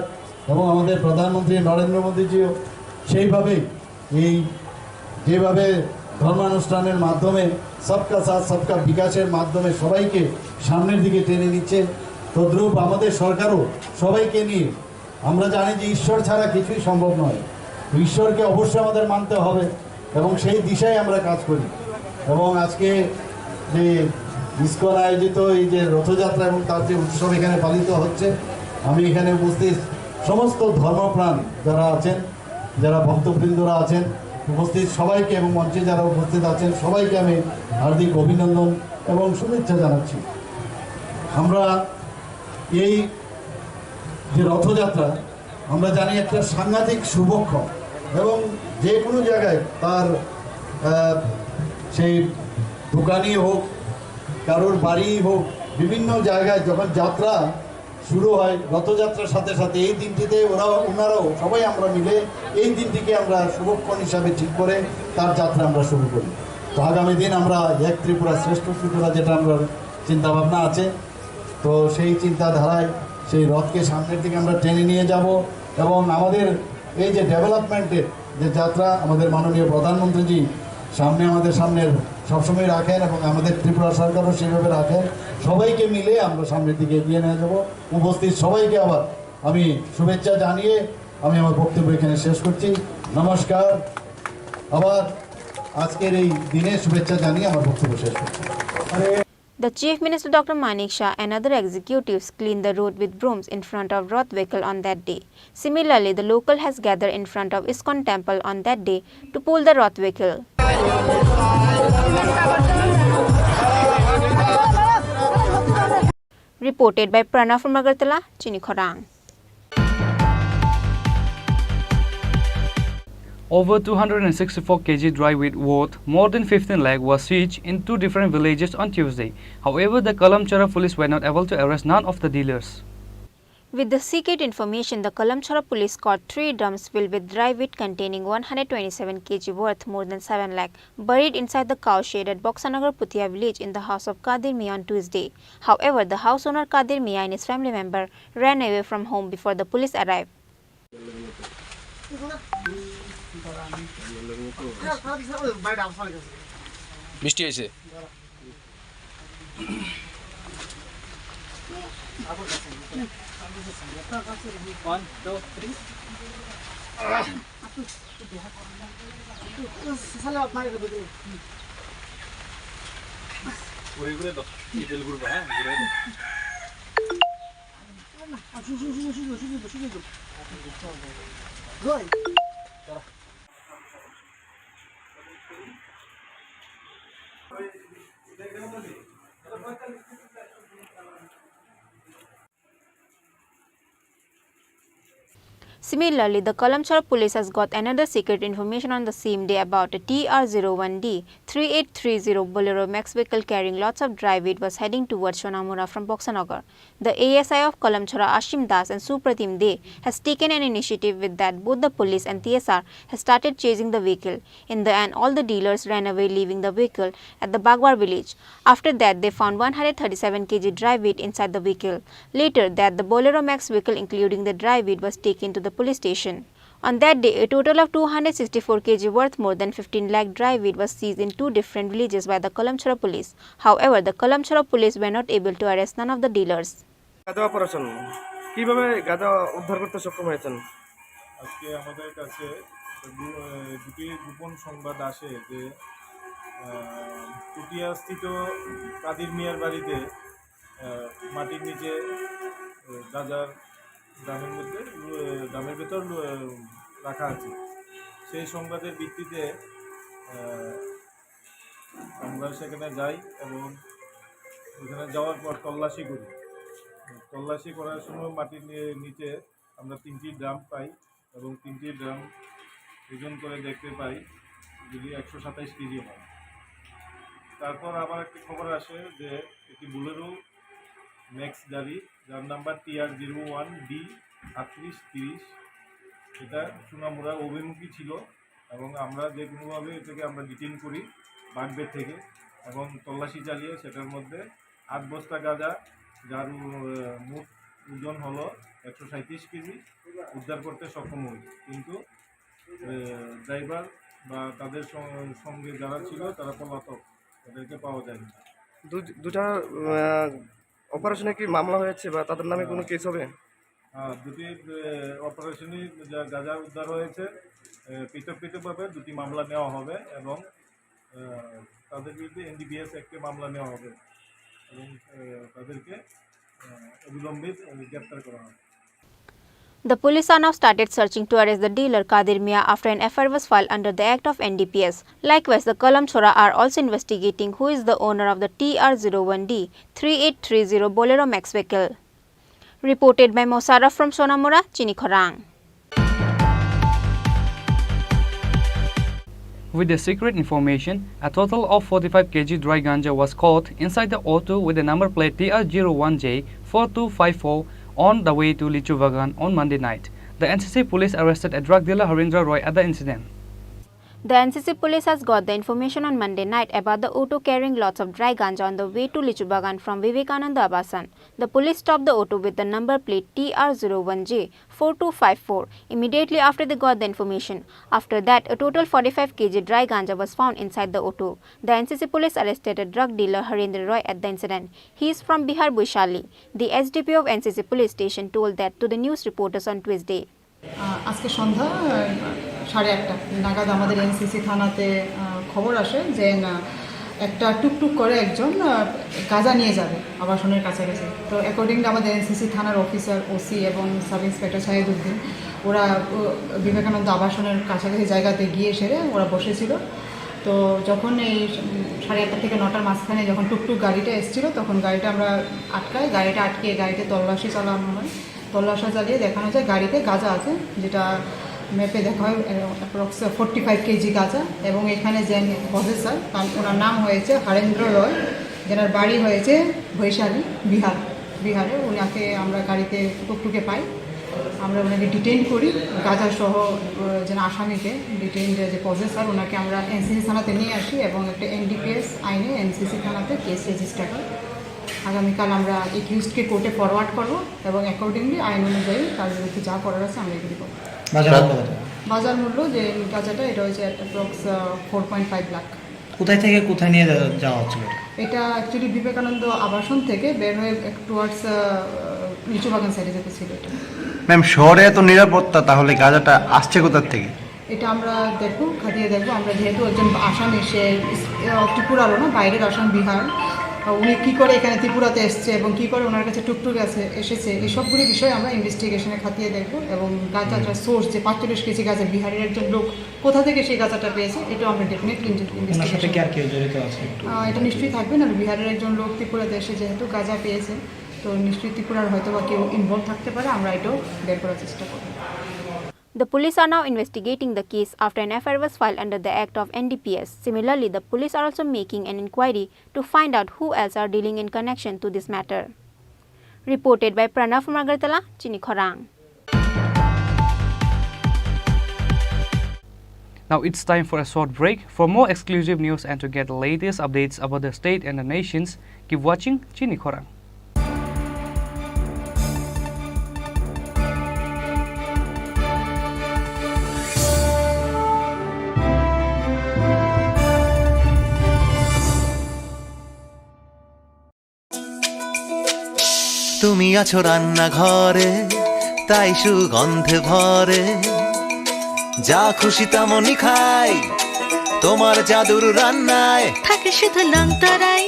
এবং আমাদের প্রধানমন্ত্রী নরেন্দ্র মোদীজিও সেইভাবেই এই যেভাবে ধর্মানুষ্ঠানের মাধ্যমে সবকা সাথ সবকা বিকাশের মাধ্যমে সবাইকে সামনের দিকে টেনে নিচ্ছে, তদ্রূপ আমাদের সরকারও সবাইকে নিয়ে, আমরা জানি যে ঈশ্বর ছাড়া কিছুই সম্ভব নয়, ঈশ্বরকে অবশ্যই আমাদের মানতে হবে এবং সেই দিশায় আমরা কাজ করি। এবং আজকে যে ইসকন আয়োজিত এই যে রথযাত্রা এবং তার যে উৎসব এখানে পালিত হচ্ছে, আমি এখানে উপস্থিত সমস্ত ধর্মপ্রাণ যারা আছেন, যারা ভক্তবৃন্দরা আছেন, উপস্থিত সবাইকে এবং মঞ্চে যারা উপস্থিত আছেন সবাইকে আমি হার্দিক অভিনন্দন এবং শুভেচ্ছা জানাচ্ছি। আমরা এই যে রথযাত্রা আমরা জানি একটা সাংঘাতিক শুভক্ষণ এবং যে কোনো জায়গায় তার সেই দোকানই হোক, কারোর বাড়ি হোক, বিভিন্ন জায়গায় যখন যাত্রা শুরু হয় রথযাত্রার সাথে সাথে এই দিনটিতে ওনারাও সবাই আমরা মিলে এই দিনটিকে আমরা শুভক্ষণ হিসাবে ঠিক করে তার যাত্রা আমরা শুরু করি। তো আগামী দিন আমরা এক ত্রিপুরা শ্রেষ্ঠ ত্রিপুরা যেটা আমরা চিন্তাভাবনা আছে, তো সেই চিন্তাধারায় সেই রথকে সামনের দিকে আমরা টেনে নিয়ে যাব এবং আমাদের এই যে ডেভেলপমেন্টের যে যাত্রা আমাদের মাননীয় প্রধানমন্ত্রীজি সামনে আমাদের সামনের সবসময় রাখেন এবং আমাদের ত্রিপুরা সরকারও সেভাবে রাখেন, সবাইকে মিলে আমরা সামনের দিকে এগিয়ে নিয়ে যাব। উপস্থিত সবাইকে আবার আমি শুভেচ্ছা জানিয়ে আমি আমার বক্তব্য এখানে শেষ করছি। নমস্কার। আবার আজকের এই দিনে শুভেচ্ছা জানিয়ে আমার বক্তব্য শেষ করছি। The Chief Minister Dr. Manik Shah and other executives cleaned the road with brooms in front of Rath vehicle on that day. Similarly, the local has gathered in front of ISKCON temple on that day to pull the Rath vehicle. Reported by Pranav from Agartala, Chini Khorang. Over 264 kg dry wheat worth more than 15 lakh was seized in 2 different villages on Tuesday. However, the Kalamchara police were not able to arrest none of the dealers. With the secret information, the Kalamchara police caught 3 drums filled with dry wheat containing 127 kg worth more than 7 lakh buried inside the cow shed at Boxanagar Putia village in the house of Kadir Mia on Tuesday. However, the house owner Kadir Mia and his family member ran away from home before the police arrived. বৃষ্টি হয়েছে Similarly, the Kalamchara police has got another secret information on the same day about a TR01D 3830 Bolero Max vehicle carrying lots of dry wheat was heading towards Shonamura from Boxanagar. The ASI of Kalamchara Ashim Das and Supratim De has taken an initiative with that both the police and TSR has started chasing the vehicle. In the end, all the dealers ran away leaving the vehicle at the Bagwar village. After that, they found 137 kg dry wheat inside the vehicle. Later that the Bolero Max vehicle including the dry wheat was taken to the police station. On that day, a total of 264 kg worth more than 15 lakh dry wheat was seized in 2 different villages by the Kalamchara police. However, the Kalamchara police were not able to arrest none of the dealers. গাঁজা operation কিভাবে গাঁজা উদ্ধার করতে সক্ষম হয়েছেন? আজকে আমাদের কাছে দুটি গোপন সংবাদ আসে যে পুটিয়াস্থিত কাদির মিয়ার বাড়িতে মাটির নিচে গাঁজার ড্রামের ভেতর রাখা আছে। সেই সংবাদের ভিত্তিতে আমরা সেখানে যাই এবং ওখানে যাওয়ার পর তল্লাশি করি। তল্লাশি করার সময় মাটির নিচে আমরা 3টি ড্রাম পাই এবং 3টি ড্রাম ওজন করে দেখতে পাই যদি 127 কেজি হয়। তারপর আবার একটি খবর আসে যে একটি বুলেরো ম্যাক্স গাড়ি যার নাম্বার TR01D 3830 এটা সোনামুড়া অভিমুখী ছিল এবং আমরা যে কোনোভাবে এটাকে আমরা ডিটেইন করি বাগবের থেকে এবং তল্লাশি চালিয়ে সেটার মধ্যে 8 বস্তা গাঁজা যার মোট ওজন হলো 137 কেজি উদ্ধার করতে সক্ষম হই। কিন্তু ড্রাইভার বা তাদের সঙ্গে যারা ছিল তারা পলাতক, তাদেরকে পাওয়া যায়নি। দুটা অপারেশনে কি মামলা হয়েছে বা তাদের নামে কোনো কেস হবে? দুটি অপারেশনই গাঁজা উদ্ধার হয়েছে, পৃথকভাবে 2টি মামলা নেওয়া হবে এবং তাদের বিরুদ্ধে NDPS অ্যাক্টে মামলা নেওয়া হবে এবং তাদেরকে অবিলম্বে গ্রেপ্তার করা হবে। The police are now started searching to arrest the dealer Kadir Mia after an FIR was filed under the Act of NDPS. Likewise, the Kalamchora are also investigating who is the owner of the TR01D 3830 Bolero Max vehicle. Reported by Mosara from Sonamura, Chini Khorang. With the secret information, a total of 45 kg dry ganja was caught inside the auto with the number plate TR01J4254 on the way to Lichuvagan on Monday night. The NCC police arrested a drug dealer Harindra Roy at the incident. The NCC police has got the information on Monday night about the auto carrying lots of dry ganja on the way to Lichubagan from Vivekananda Abasan. The police stopped the auto with the number plate TR01J4254 immediately after they got the information. After that, a total 45 kg dry ganja was found inside the auto. The NCC police arrested a drug dealer Harindra Roy at the incident. He is from Bihar Boishali. The SDP of NCC police station told that to the news reporters on Tuesday. আজকে সন্ধ্যা 1:30 নাগাদ আমাদের NCC থানাতে খবর আসে যে না একটা টুকটুক করে একজন গাঁজা নিয়ে যাবে আবাসনের কাছাকাছি। তো অ্যাকর্ডিংলি আমাদের এনসিসি থানার অফিসার ওসি এবং সাব ইন্সপেক্টর শাহিদুদ্দিন ওরা বিবেকানন্দ আবাসনের কাছাকাছি জায়গাতে গিয়ে সেরে ওরা বসেছিল। তো যখন এই 8:30 থেকে 9টার মাঝখানে যখন টুকটুক গাড়িটা এসেছিলো তখন গাড়িটা আমরা আটকাই, গাড়িটা আটকে গাড়িতে তল্লাশি চালানো হয়। তল্লাশি চালিয়ে দেখানো যায় গাড়িতে গাঁজা আছে, যেটা ম্যাপে দেখা হয় অ্যাপ্রক্স 45 কেজি গাঁজা। এবং এখানে যে পজেসর ওনার নাম হয়েছে হরেন্দ্র রয়, যেনার বাড়ি হয়েছে বৈশালী বিহারে। ওনাকে আমরা গাড়িতে টুকটুকে পাই, আমরা ওনাকে ডিটেইন করি গাঁজা সহ যেন আসামিকে ডিটেইন যে পজেসর ওনাকে আমরা এনসিসি থানাতে নিয়ে আসি এবং একটা এনডিপিএস আইনে এনসিসি থানাতে কেস রেজিস্টার করি। আগামীকাল আমরা একিউজডকে কোর্টে ফরওয়ার্ড করবো এবং অ্যাকর্ডিংলি আইন অনুযায়ী তার বিরুদ্ধে যা করার আছে আমরা এগুলি করবো। বাজার মূল্য যে গাঁজাটা এটা হচ্ছে অ্যাপ্রক্স 4.5 লাখ। কোথায় থেকে কোথায় নিয়ে যাওয়া হচ্ছিল? এটা অ্যাকচুয়ালি বিবেকানন্দ আবাসন থেকে বের হয়ে টুয়ার্ডস নিচু বাগান সাইডে যেতে ছিল। এটা ম্যাম শহরে এত নিরাপত্তা, তাহলে গাঁজাটা আসছে কোথার থেকে? এটা আমরা দেখবো, খাটিয়ে দেখবো। আমরা যেহেতু একজন আসামি, সে ত্রিপুরারও না, বাইরের আসাম বিহার, উনি কী করে এখানে ত্রিপুরাতে এসছে এবং কী করে ওনার কাছে টুকটুক এসেছে এই সবগুলি বিষয়ে আমরা ইনভেস্টিগেশনে খাতিয়ে দেখবো। এবং গাঁজাটার সোর্স যে 45 কেজি গাঁজা বিহারের একজন লোক কোথা থেকে সেই গাঁজাটা পেয়েছে এটাও আমরা ডেফিনেটলি ইনভেস্টিগেশন। এটা নিশ্চয়ই থাকবে না, বিহারের একজন লোক ত্রিপুরাতে এসে যেহেতু গাঁজা পেয়েছে তো নিশ্চয়ই ত্রিপুরার হয়তো বা কেউ ইনভলভ থাকতে পারে, আমরা এটাও বের করার চেষ্টা করব। The police are now investigating the case after an FIR was filed under the Act of NDPS. Similarly, the police are also making an inquiry to find out who else are dealing in connection to this matter. Reported by Pranav from Agartala, Chini Khorang. Now it's time for a short break. For more exclusive news and to get the latest updates about the state and the nations, keep watching Chini Khorang. তুমি আছো রান্না ঘরে, তাই সুগন্ধে ভরে, যা খুশি তেমনই খাই, তোমার জাদুর রান্নায় থাকে শুধু লংতরাই,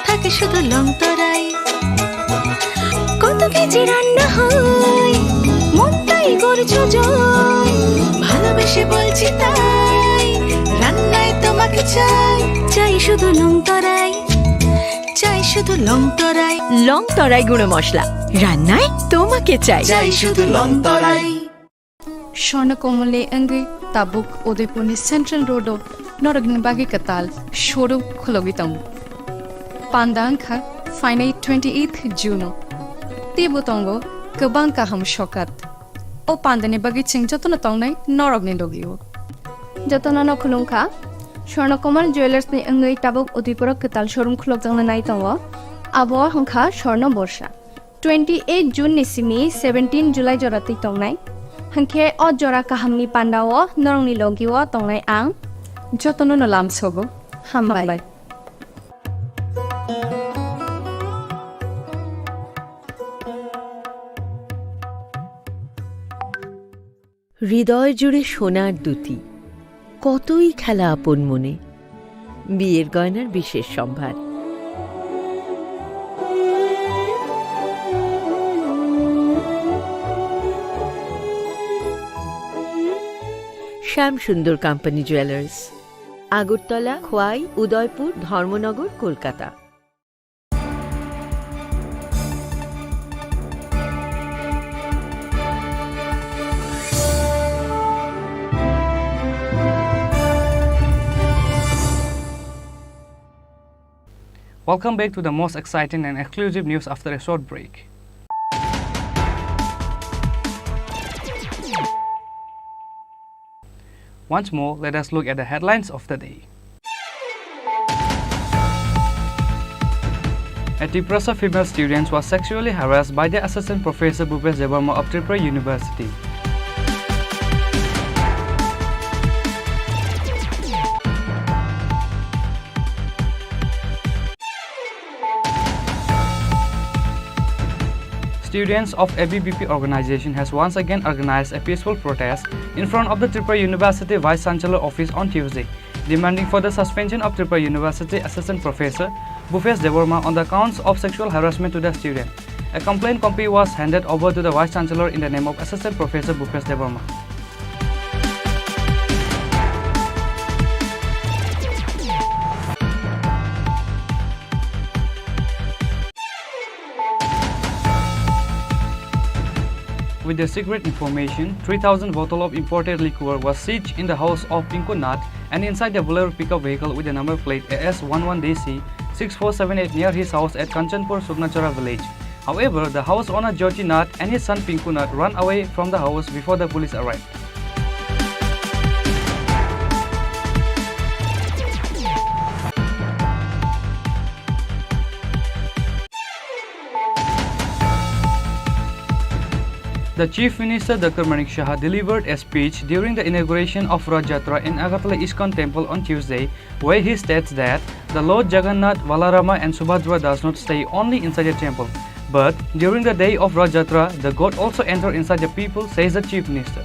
থাকে শুধু লংতরাই। কত কেজি রান্না হয়, মনটাই করছো জয়, ভালোবেসে বলছি তাই, রান্নায় তোমাকে চাই, চাই শুধু লংতরাই, চাই শুধু লংতরাই। লংতরাই গুঁড়ো মশলা, রান্নায় তোমাকে চাই, চাই শুধু লংতরাই। স্বর্ণকমলে অঙ্গি তাবুক উদয়পুরनि सेन्ट्रेल रोडआव नरगनि बागि कताल शोरूम खुलगितम पान्दांखा फाइनाय 28 जुनो तेबुतंगो गोबां गाहाम सकात ओ पान्दानि बागि चिं जतन तंनाय नरगनि लगियो जतन खुलुंखा स्वर्णकमल ज्वेलार्सनि अंगै ताबुक उदयपुर कताल शोरूम खुलगजांना नायतंगो आबो हंखा स्वर्ण बर्षा 28 जून निसिमी 17 जुलाई जराति तंनाय हंखे अ जरा काहामनि पान्दाओ नरंनि लगिओ तंनाय आं जतन लाम सगो हामबाय। হৃদয় জুড়ে সোনার দুটি, কতই খেলা আপন মনে, বিয়ের গয়নার বিশেষ সম্ভার। শ্যাম সুন্দর company jewellers, Agartala, Khowai, Udaipur, Dharmanagar, Kolkata. Welcome back to the most exciting and exclusive news after a short break. Once more, let us look at the headlines of the day. A Tripura female student was sexually harassed by the assistant professor Bhupesh Debarma of Tripura University. Students of ABVP organization has once again organized a peaceful protest in front of the Tripura University Vice Chancellor office on Tuesday. demanding for the suspension of Tripura University Assistant Professor Bhupesh Devarma on the counts of sexual harassment to the student. A complaint copy was handed over to the Vice Chancellor in the name of Assistant Professor Bhupesh Devarma. With the secret information, 3,000 bottles of imported liquor was seized in the house of Pinku Nath and inside the Bolero pickup vehicle with the number plate AS11DC 6478 near his house at Kanchanpur, Sugnachara village. However, the house owner Jyoti Nath and his son Pinku Nath ran away from the house before the police arrived. The Chief Minister Dr. Manik Shah delivered a speech during the inauguration of Rath Yatra in Agartala ISKCON Temple on Tuesday, where he states that the Lord Jagannath, Balarama and Subhadra does not stay only inside the temple, but during the day of Rath Yatra, the God also enters inside the people, says the Chief Minister.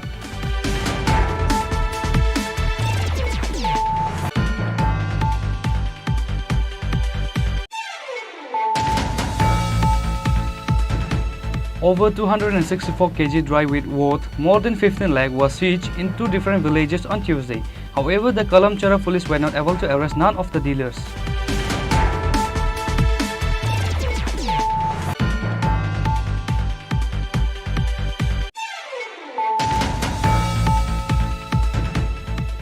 Over 264 kg dry wheat worth more than 15 lakh was seized in two different villages on Tuesday. However, the Kalamchara police were not able to arrest none of the dealers.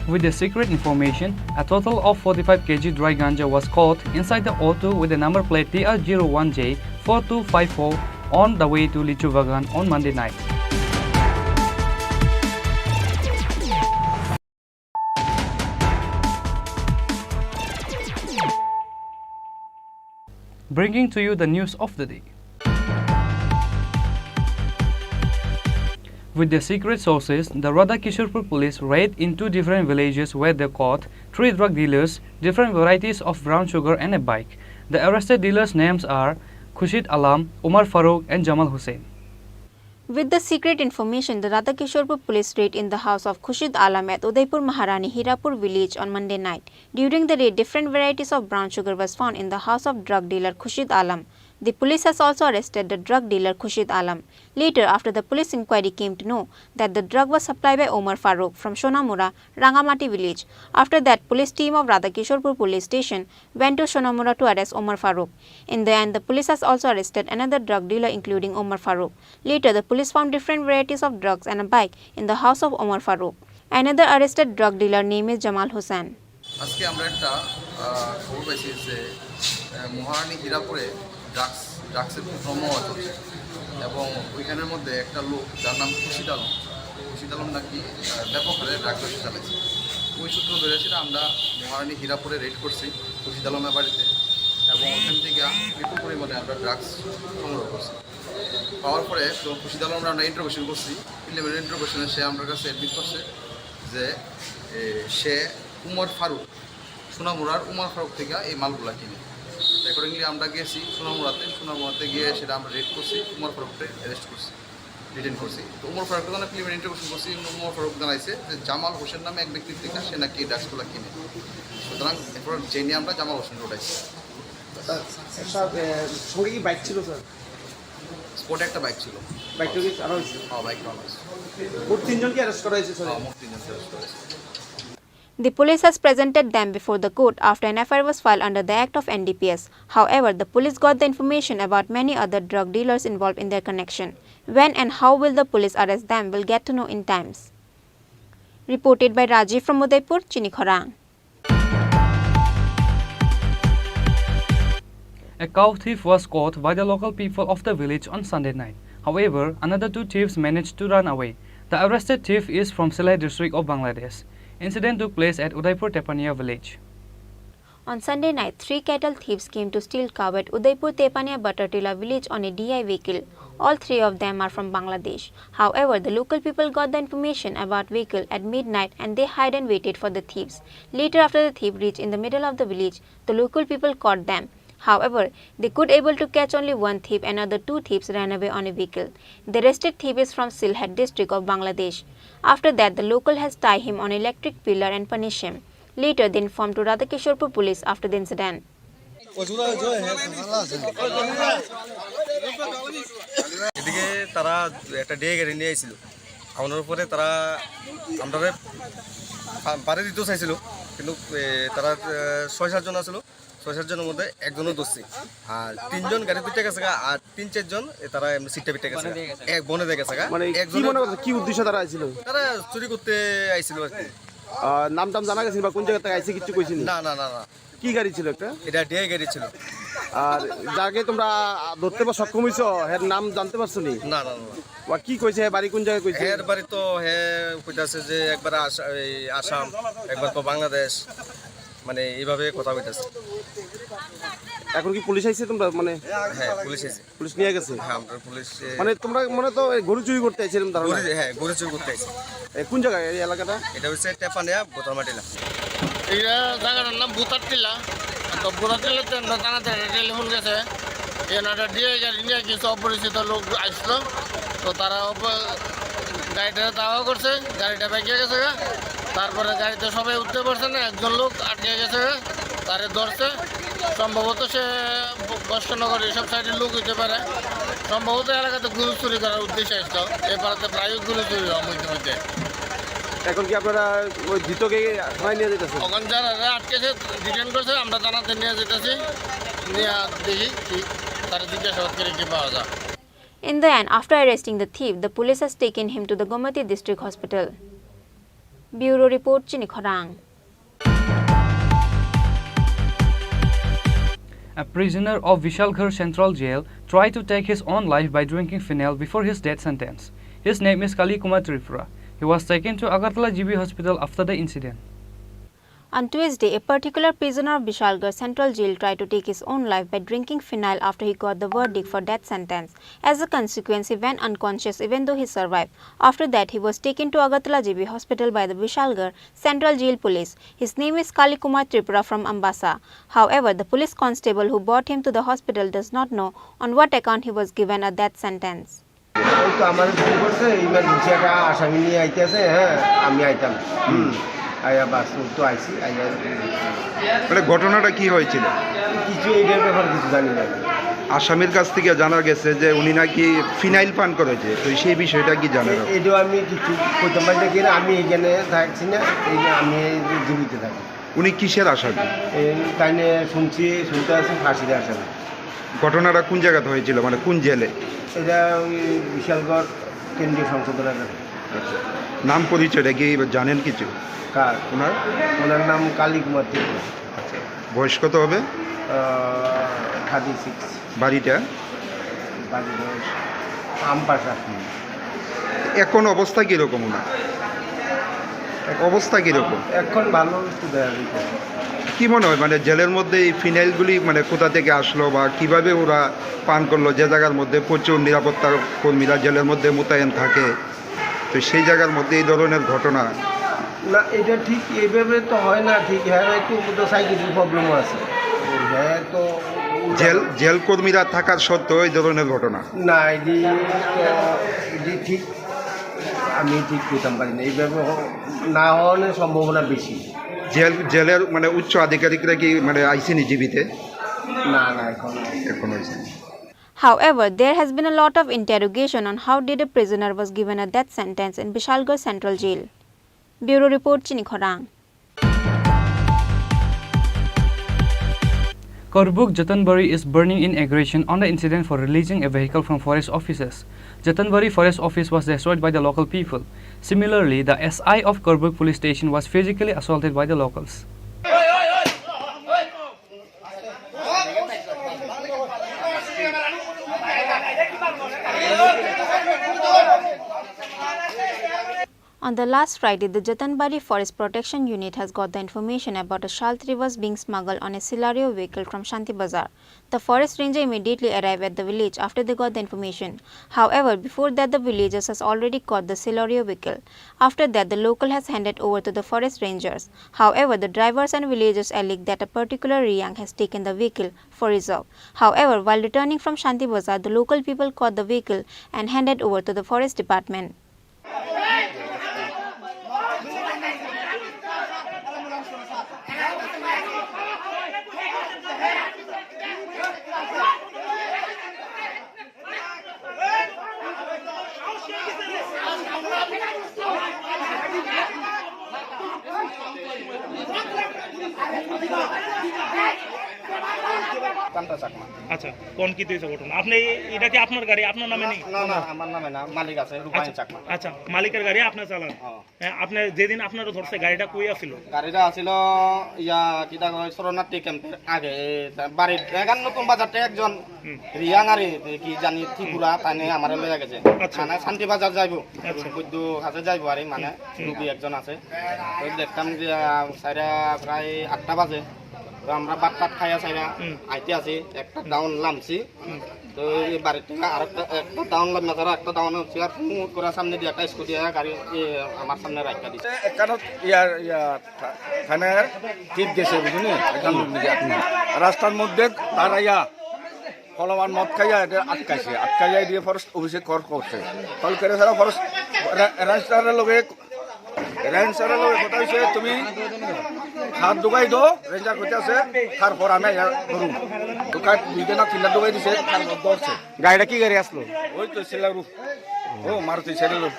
With the secret information, a total of 45 kg dry ganja was caught inside the auto with the number plate TR01J4254 on the way to Lichu Bagan on Monday night. Bringing to you the news of the day. With the secret sources, the Radhakisharpur police raid in two different villages where they caught 3 drug dealers, different varieties of brown sugar and a bike. The arrested dealers' names are Khushid Alam, Umar Farooq and Jamal Hussain. With the secret information, the Radhakisharpur police raid in the house of Khushid Alam at Udaipur Maharani Hirapur village on Monday night. During the raid, different varieties of brown sugar was found in the house of drug dealer Khushid Alam. The police has also arrested the drug dealer Khushid Alam. Later, after the police inquiry came to know that the drug was supplied by Omar Farooq from Shonamura, Rangamati village. After that, police team of Radhakisharpur police station went to Shonamura to arrest Omar Farooq. In the end, the police has also arrested another drug dealer including Omar Farooq. Later, the police found different varieties of drugs and a bike in the house of Omar Farooq. Another arrested drug dealer name is Jamal Hussain. আজকে আমরা একটা খবর পাইছি যে মহারানী হীরাপুরে ড্রাগসের প্রমোয়া চলছে এবং ওইখানের মধ্যে একটা লোক যার নাম খুশিদ আলম নাকি ব্যাপক হারে ড্রাগস ব্যবসা চালাইছে। ওই সূত্র ধরে সেটা আমরা মহারানী হীরাপুরে রেড করছি খুশিদ আলমের বাড়িতে এবং ওখান থেকে বিপুল পরিমাণে আমরা ড্রাগস সংগ্রহ করছি। পাওয়ার পরে তো খুশিদ আলমরা আমরা ইন্টারোগেশন করছি। প্রিলিমিনারি ইন্টারোগেশনে সে আমার কাছে অ্যাডমিট করছে যে সে উমর ফারুক সোনামুড়ার উমর ফারুক থেকে এই মালগুলা কিনে। অ্যাকর্ডিংলি আমরা গেছি সোনামুড়াতে গিয়ে সেটা আমরা রেড করছি, উমর ফারুককে অ্যারেস্ট করছি, ডিটেন করছি। তো উমর ফারুককে জানা প্রিলিমিনারি ইন্টারোগেশন করছি। উমর ফারুক জানাইছে যে জামাল হোসেন নামে এক ব্যক্তির থেকে সে নাকি এই ড্রাগসগুলো কিনে। সুতরাং এরপর জেনে আমরা জামাল হোসেন উঠাইছি। সঙ্গে কি বাইক ছিল স্যার? স্পটে একটা বাইক ছিল। বাইকটা কি আরো হয়েছে? হ্যাঁ, বাইক আরো হয়েছে। মোট 3 জনকে অ্যারেস্ট করা হয়েছে স্যার? মোট 3 জনকে অ্যারেস্ট করা হয়েছে। The police has presented them before the court after an FIR was filed under the Act of NDPS. However, the police got the information about many other drug dealers involved in their connection. When and how will the police arrest them will get to know in times. Reported by Rajiv from Udaipur, Chini Khorang. A cow thief was caught by the local people of the village on Sunday night. However, another 2 thieves managed to run away. The arrested thief is from Sylhet district of Bangladesh. Incident took place at Udaipur Tepania village. On Sunday night, 3 cattle thieves came to steal cow at Udaipur Tepania Batartila village on a DI vehicle. All 3 of them are from Bangladesh. However, the local people got the information about vehicle at midnight and they hid and waited for the thieves. Later, after the thief reached in the middle of the village, the local people caught them. However, they could able to catch only 1 thief and other 2 thieves ran away on a vehicle. The arrested thief is from Sylhet district of Bangladesh. After that, the local has tied him on electric pillar and punished him. Later, they informed to Radhakishorpur police after the incident. এদিকে তারা একটা day গাড়ি নিয়ে আইছিল আনার পরে তারা আমরা পারে দিতে চাইছিল কিন্তু তারা ৬-৭ জন আসলো ৬-৭ জনের মধ্যে একজনও দোষী আর ৩ জন গাড়ি পিটে গেছে আর ৩-৪ জন তারা এমনি সিটটা পিটে গেছে এক বনে দিয়ে গেছে মানে কি মনে করছে কি উদ্দেশ্যে তারা আইছিল তারা চুরি করতে আইছিল আর কি নাম টাম জানা গেছে বা কোন জায়গা থেকে আইছে কিছু কইছিল না না না না কি গাড়ি ছিল একটা এটা ডে গাড়ি ছিল আর যাকে তোমরা ধরতে বা সক্ষম হইছো এর নাম জানতে পারছো নি না না না বা কি কইছে বাড়ি কোন জায়গায় কইছে এর বাড়ি তো কইতাছে যে একবার আসাম একবার তো বাংলাদেশ মানে এইভাবে কথা কইতাছে এখন কি পুলিশ আইছে তোমরা মানে হ্যাঁ পুলিশ আইছে পুলিশ নিয়ে গেছে হ্যাঁ আমরা পুলিশ মানে তোমরা মনে তো গরু চুরি করতে আইছিলাম ধারণা হ্যাঁ গরু চুরি করতে আইছে কোন জায়গায় এই এলাকাটা এটা হচ্ছে টেপানিয়া বোতারমাটিলা এই জায়গাটার নাম বুতারটিলা তো বুতারটিলাতে থানাতে টেলিফোন গেছে এনারা দিয়ে গাড়ি নিয়ে কিছু অপরিচিত লোক আসলো তো তারা গাড়িটা দাওয়া করছে গাড়িটা বেঁকে গেছে তারপরে গাড়িতে সবাই উঠতে পারছে না একজন লোক আটকে গেছে তারে ধরছে সম্ভবত সে বর্ষনগর এসব সাইডের লোক হইতে পারে সম্ভবত এলাকাতে গরু চুরি করার উদ্দেশ্যে আসতো এ পাড়াতে প্রায় গরু চুরি হয় মধ্যে এখন কি আপনারা ওই জিতকে থানায় নিয়ে যেতেছেন ওখান যারা আটকেছে ডিটেন করছে আমরা থানাতে নিয়ে যেতেছি নিয়ে দেখি কি তারা জিজ্ঞাসাবাদ করে কি পাওয়া যায় In the end, after arresting the thief, the police has taken him to the Gomati District Hospital. Bureau Report, Chini Khorang. A prisoner of Vishalgarh Central Jail tried to take his own life by drinking phenyl before his death sentence. His name is Chini Khorang Tripura. He was taken to Agartala GB Hospital after the incident. On Tuesday, a particular prisoner of Vishalgarh Central Jail tried to take his own life by drinking phenyl after he got the verdict for death sentence. As a consequence, he went unconscious even though he survived. After that, he was taken to Agartala GB Hospital by the Vishalgarh Central Jail police. His name is Chini Khorang Tripura from Ambassa. However, the police constable who brought him to the hospital does not know on what account he was given a death sentence. আয়া বাস তো আইছি আয়া মানে ঘটনাটা কি হয়েছিল কিছু এইটার ব্যাপারে কিছু জানি না আসামির কাছ থেকে জানা গেছে যে উনি নাকি ফিনাইল পান করেছে তো সেই বিষয়টা কি জানেন এটাও আমি কিছু কইতাম পারি না আমি এখানে থাকছি না এই আমি জীবিত থাকি উনি কিসের আসামি এই তাইনে শুনতে আছি ফাঁসির আসামি ঘটনাটা কোন জায়গাতে হয়েছিল মানে কোন জেলে এটা ওই বিশালগড় কেন্দ্রীয় সংসদের আচ্ছা নাম পরিচয়টা কি জানেন কিছু কার ওনার নাম কালী কুমার ত্রিপুরা আচ্ছা বয়স কত হবে 36 বাড়িটা আমপাশা এখন অবস্থা কীরকম ওনার অবস্থা কীরকম এখন ভালো কি মনে হয় মানে জেলের মধ্যে এই ফিনাইলগুলি মানে কোথা থেকে আসলো বা কিভাবে ওরা পান করলো যে জায়গার মধ্যে প্রচুর নিরাপত্তা কর্মীরা জেলের মধ্যে মোতায়েন থাকে তো সেই জায়গার মধ্যে এই ধরনের ঘটনা না এটা ঠিক এইভাবে তো হয় না ঠিক হ্যাঁ একটু তো সাইকেলের প্রবলেমও আছে হ্যাঁ তো জেল কর্মীরা থাকার সত্ত্বেও এই ধরনের ঘটনা না এটি ঠিক আমি ঠিক করতাম পারি না এইভাবে না হওয়ার সম্ভাবনা বেশি জেলের মানে উচ্চ আধিকারিকরা কি মানে আইসিনি জীবিতে না না এখন হয়েছে However, there has been a lot of interrogation on how did a prisoner was given a death sentence in Vishalgarh Central Jail. Bureau Report, Chini Khorang. Korbuk Jatanbari is burning in aggression on the incident for releasing a vehicle from forest officers. Jatanbari Forest Office was destroyed by the local people. Similarly, the SI of Korbuk Police Station was physically assaulted by the locals. On the last Friday, the Jatanbari Forest Protection Unit has got the information about a Shalt rivers being smuggled on a Silario vehicle from Shanti Bazar. The forest ranger immediately arrived at the village after they got the information. However, before that, the villagers has already caught the Silario vehicle. After that, the local has handed over to the forest rangers. However, the drivers and villagers allege that a particular Riyang has taken the vehicle for reserve. However, while returning from Shanti Bazar, the local people caught the vehicle and handed over to the forest department. Kanta Chakma. আচ্ছা কোন কি হয়েছে ঘটনা? আপনি এটা কি আপনার গাড়ি আপনার নামে নেই? না না আমার নামে না, মালিক আছে রূপায়ণ চাকমা। আচ্ছা মালিকের গাড়ি আপনি চালান? হ্যাঁ আপনি যেদিন আপনারা ধরছে গাড়িটা কই আছিল? গাড়িটা আছিল ইয়া কিটা কয় শরণার্থী ক্যাম্পের আগে বাড়ির এখান নতুন বাজারতে একজন রিয়াঙারি কি জানি ত্রিপুরা তাইনে আমার লইয়া গেছে মানে শান্তি বাজার যাইব বৈদ্য কাছে যাইব আর মানে রুগী একজন আছে তো দেখতাম যে সাইরা প্রায় 8টা বাজে তো আমরা ভাত টাত খাইয়া সাইরা আইতে আছি একটা ডাউন লামছি তো এই বাড়ির থেকে আরেকটা ডাউন লামনা তারা একটা ডাউন হচ্ছে আর মুখ করে সামনে দিয়ে একটা স্কুটি গাড়ি আমার সামনে রাখা দিচ্ছে একটা থানার ঠিক গেছে বুঝলি রাস্তার মধ্যে দাঁড়াইয়া ফলমান মদ খাইয়া এটা আটকাইয়া দিয়ে ফরেস্ট অফিসে কল করছে কল করে সারা ফরেস্ট রেঞ্জারের লগে কথা হয়েছে তুমি খার ঢুকাই দো রেঞ্জার করতে আছে তারপর আমি ধরুন ঢুকাই 2 না 3 ঢুকাই দিছে তারপর ধরছে। গাড়িটা কি গাড়ি আসলো? ওই তো সেলারু Maruti সেলারু।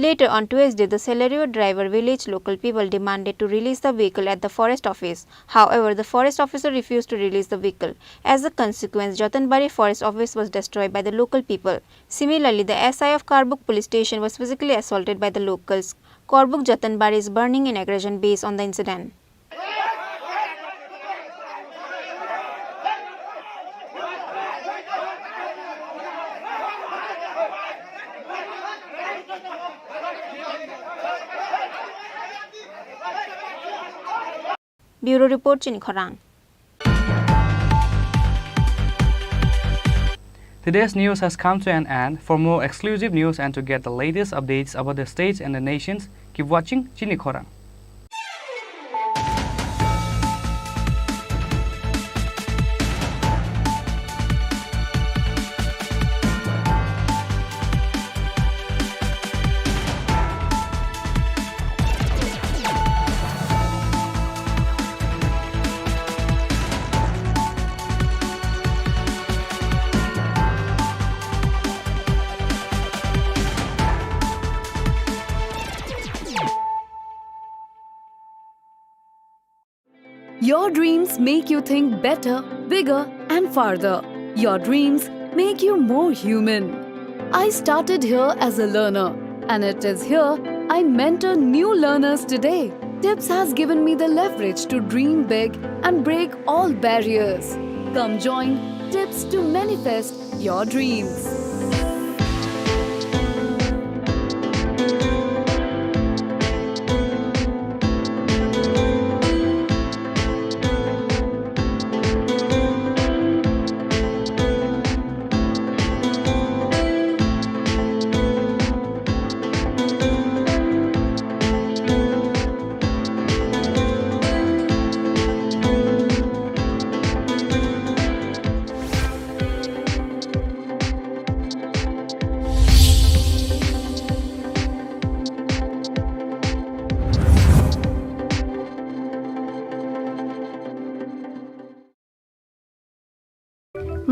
Later on Tuesday, the Celerio driver village local people demanded to release the vehicle at the forest office. However, the forest officer refused to release the vehicle. As a consequence, Jatanbari forest office was destroyed by the local people. Similarly, the SI of Karbuk police station was physically assaulted by the locals. Karbuk Jatanbari is burning in aggression based on the incident. Bureau Report, Chini Khorang. Today's news has come to an end. For more exclusive news and to get the latest updates about the states and the nations, keep watching Chini Khorang. Your dreams make you think better, bigger and farther. Your dreams make you more human. I started here as a learner and it is here I mentor new learners today. TIPS has given me the leverage to dream big and break all barriers. Come join TIPS to manifest your dreams.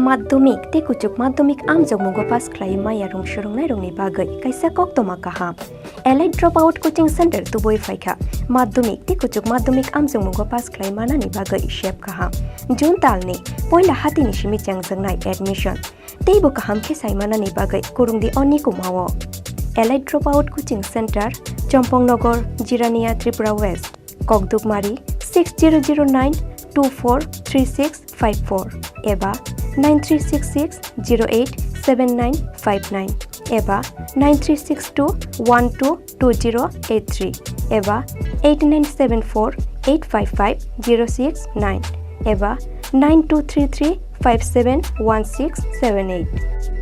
Maddomik te kuchuk maddomik amjok mugo pass klai maya rong shorong nai bagai kaisa kok toma kaha Allied Dropout Coaching Center tuboi faika maddomik te kuchuk maddomik amjok mugo pass klai mana ni bagai shep kaha June talni poila hati ni shimi changjang nai admission teibo kaham ke saimana ni bagai kurungdi onni kumawo Allied Dropout Coaching Center Chompong Nogor Jirania Tripura West Kokdukmari 6009243654 eba 9366087959 eba 9362122083 eba 8974855069 eba 9233571678